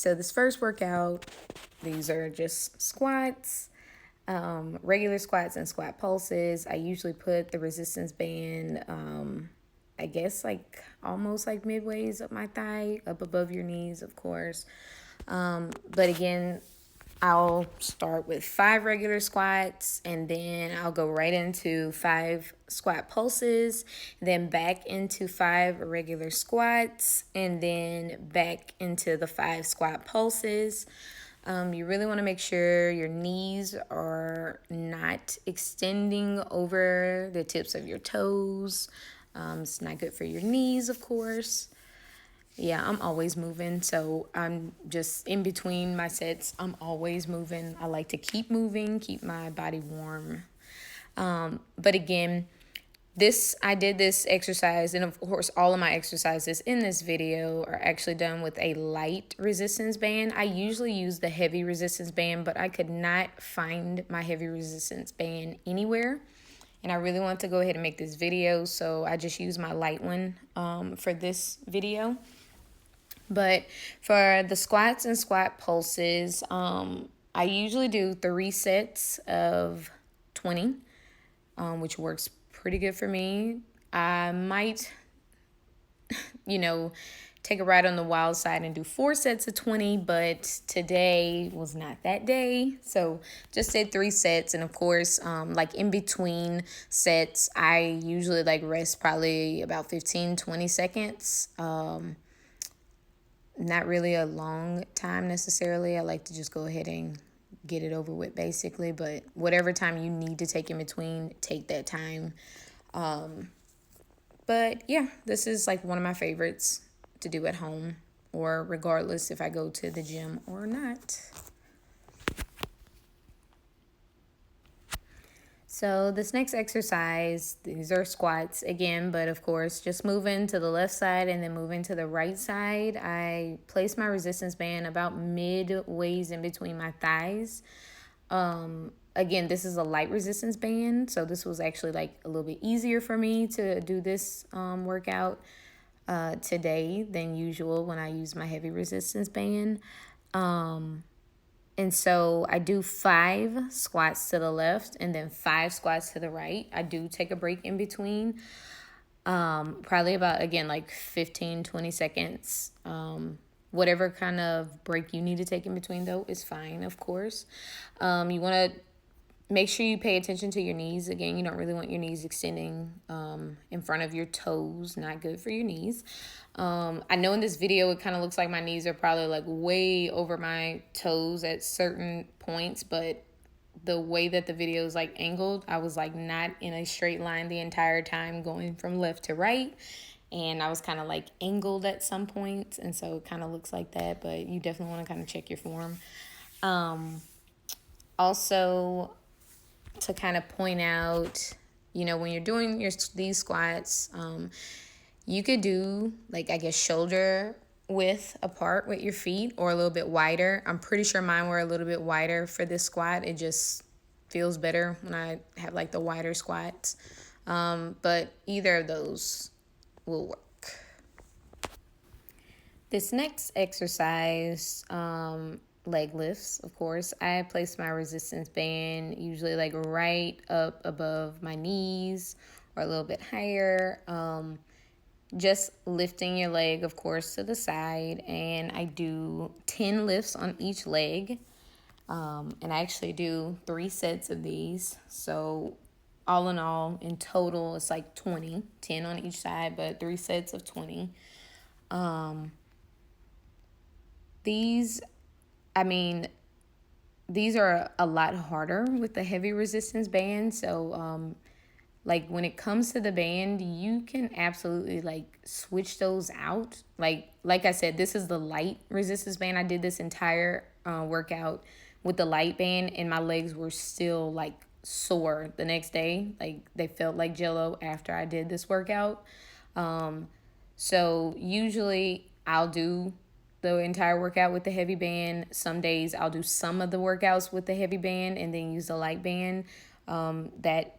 So this first workout, these are just squats, regular squats and squat pulses. I usually put the resistance band, I guess like almost like midways up my thigh, up above your knees, of course. But again, I'll start with 5 regular squats and then I'll go right into 5 squat pulses, then back into 5 regular squats, and then back into the 5 squat pulses. You really want to make sure your knees are not extending over the tips of your toes. It's not good for your knees, of course. Yeah, I'm always moving. So I'm just in between my sets. I'm always moving. I like to keep moving, keep my body warm. But again, I did this exercise, and of course, all of my exercises in this video are actually done with a light resistance band. I usually use the heavy resistance band, but I could not find my heavy resistance band anywhere. And I really want to go ahead and make this video, so I just use my light one for this video. But for the squats and squat pulses, I usually do 3 sets of 20, which works pretty good for me. I might, take a ride on the wild side and do 4 sets of 20, but today was not that day. So just did 3 sets. And of course, like in between sets, I usually like rest probably about 15-20 seconds. Not really a long time necessarily. I like to just go ahead and get it over with basically, but whatever time you need to take in between, take that time. But yeah, this is like one of my favorites to do at home, or regardless if I go to the gym or not. So this next exercise, these are squats again, but of course, just moving to the left side and then moving to the right side. I place my resistance band about midways in between my thighs. Again, this is a light resistance band, so this was actually like a little bit easier for me to do this workout today than usual when I use my heavy resistance band. And so I do 5 squats to the left and then 5 squats to the right. I do take a break in between, probably about, again, like 15-20 seconds. Whatever kind of break you need to take in between, though, is fine, of course. You want to make sure you pay attention to your knees. Again, you don't really want your knees extending in front of your toes. Not good for your knees. I know in this video it kind of looks like my knees are probably like way over my toes at certain points, but the way that the video is like angled, I was like not in a straight line the entire time going from left to right. And I was kind of like angled at some points, and so it kind of looks like that, but you definitely want to kind of check your form. Also, to kind of point out, when you're doing these squats, you could do like, I guess, shoulder width apart with your feet or a little bit wider. I'm pretty sure mine were a little bit wider for this squat. It just feels better when I have like the wider squats. But either of those will work. This next exercise, leg lifts, of course. I place my resistance band usually like right up above my knees or a little bit higher. Just lifting your leg, of course, to the side. And I do 10 lifts on each leg. And I actually do 3 sets of these. So all in all, in total, it's like 20, 10 on each side, but 3 sets of 20. These are a lot harder with the heavy resistance band. So, like when it comes to the band, you can absolutely like switch those out. Like I said, this is the light resistance band. I did this entire workout with the light band, and my legs were still like sore the next day. Like they felt like jello after I did this workout. So usually I'll do the entire workout with the heavy band. Some days I'll do some of the workouts with the heavy band and then use the light band. That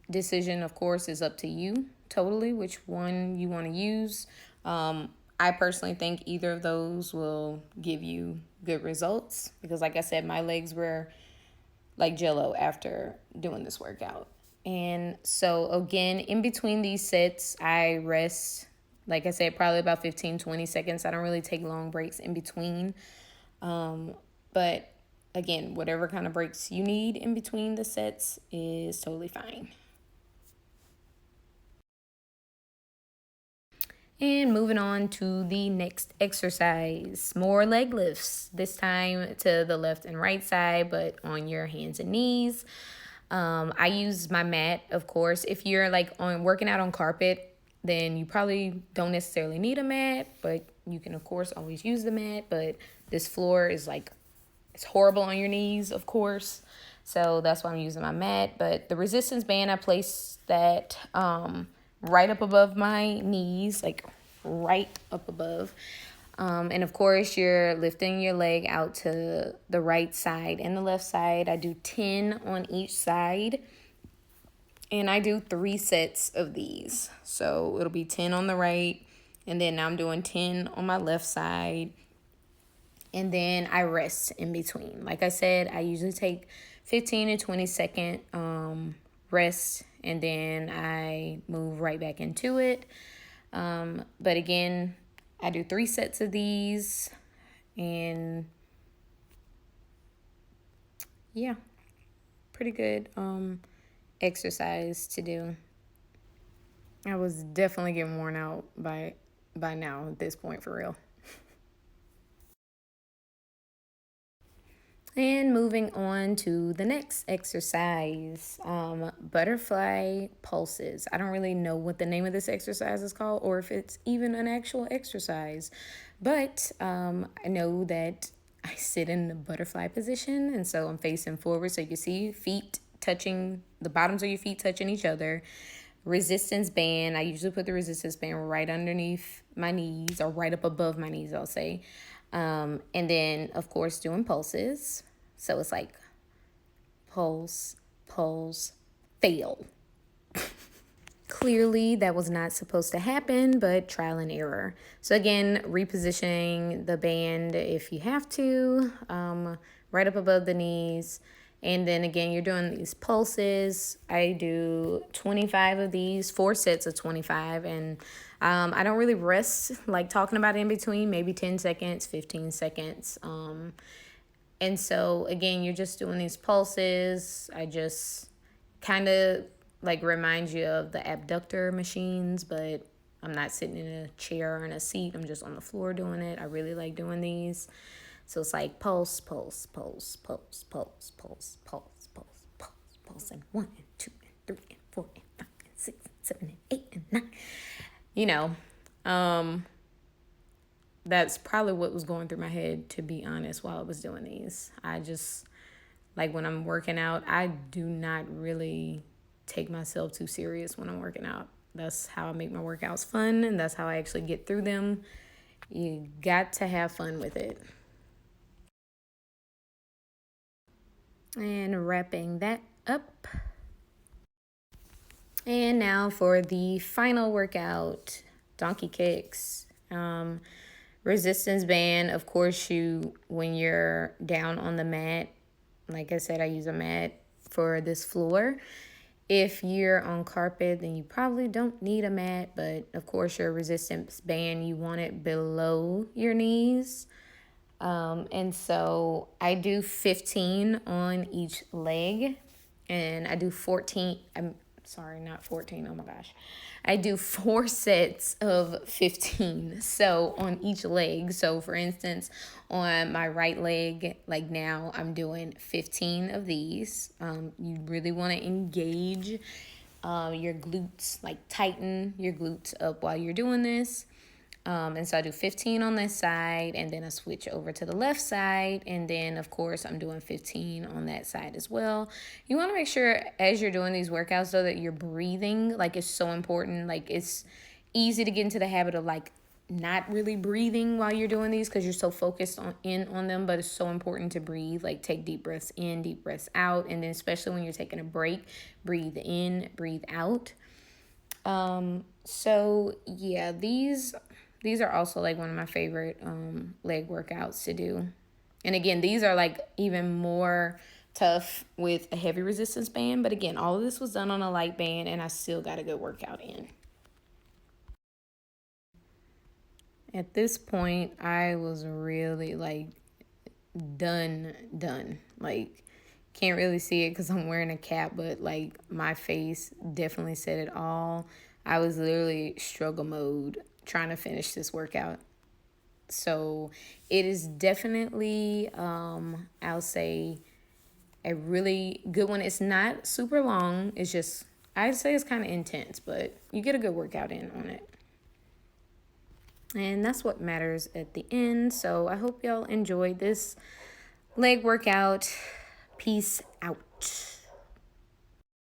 decision, of course, is up to you totally, which one you want to use. I personally think either of those will give you good results because, like I said, my legs were like jello after doing this workout. And so, again, in between these sets, I rest, like I said, probably about 15-20 seconds. I don't really take long breaks in between. But again, whatever kind of breaks you need in between the sets is totally fine. And moving on to the next exercise, more leg lifts, this time to the left and right side, but on your hands and knees. I use my mat, of course. If you're like on working out on carpet, then you probably don't necessarily need a mat, but you can, of course, always use the mat. But this floor is like, it's horrible on your knees, of course. So that's why I'm using my mat. But the resistance band, I place that right up above my knees, like right up above. And of course, you're lifting your leg out to the right side and the left side. I do 10 on each side. And I do 3 sets of these. So it'll be 10 on the right. And then now I'm doing 10 on my left side. And then I rest in between. Like I said, I usually take 15 to 20 second rest. And then I move right back into it. But again, I do 3 sets of these, and yeah, pretty good exercise to do. I was definitely getting worn out by now at this point, for real. And moving on to the next exercise, butterfly pulses. I don't really know what the name of this exercise is called or if it's even an actual exercise, but I know that I sit in the butterfly position, and so I'm facing forward so you can see feet touching, the bottoms of your feet touching each other. Resistance band, I usually put the resistance band right underneath my knees or right up above my knees, I'll say. And then, of course, doing pulses. So it's like pulse, pulse, fail. Clearly, that was not supposed to happen, but trial and error. So, again, repositioning the band if you have to, right up above the knees. And then again, you're doing these pulses. I do 25 of these, 4 sets of 25. And I don't really rest, like talking about in between, maybe 10 seconds, 15 seconds. And so, again, you're just doing these pulses. I just kind of like remind you of the abductor machines, but I'm not sitting in a chair or in a seat. I'm just on the floor doing it. I really like doing these. So it's like pulse, pulse, pulse, pulse, pulse, pulse, pulse, pulse, pulse, pulse, and 1 and 2 and 3 and 4 and 5 and 6 and 7 and 8 and 9. You know, that's probably what was going through my head, to be honest, while I was doing these. I just, like when I'm working out, I do not really take myself too serious when I'm working out. That's how I make my workouts fun, and that's how I actually get through them. You got to have fun with it. And wrapping that up. And now for the final workout, donkey kicks. Resistance band, of course, when you're down on the mat, like I said, I use a mat for this floor. If you're on carpet, then you probably don't need a mat, but of course, your resistance band, you want it below your knees. And so I do 15 on each leg, and I do 14. I'm sorry, not 14. Oh my gosh. I do 4 sets of 15. So on each leg. So for instance, on my right leg, like now, I'm doing 15 of these. You really want to engage your glutes, like tighten your glutes up while you're doing this. And so I do 15 on this side, and then I switch over to the left side. And then, of course, I'm doing 15 on that side as well. You want to make sure as you're doing these workouts, though, that you're breathing. Like, it's so important. Like, it's easy to get into the habit of, like, not really breathing while you're doing these because you're so focused on them. But it's so important to breathe. Like, take deep breaths in, deep breaths out. And then especially when you're taking a break, breathe in, breathe out. So, yeah, these These are also like one of my favorite leg workouts to do. And again, these are like even more tough with a heavy resistance band. But again, all of this was done on a light band and I still got a good workout in. At this point, I was really like done. Like, can't really see it because I'm wearing a cap, but like my face definitely said it all. I was literally struggle mode trying to finish this workout. So it is definitely, I'll say, a really good one. It's not super long. It's just, I'd say it's kind of intense, but you get a good workout in on it. And that's what matters at the end. So I hope y'all enjoyed this leg workout. Peace out.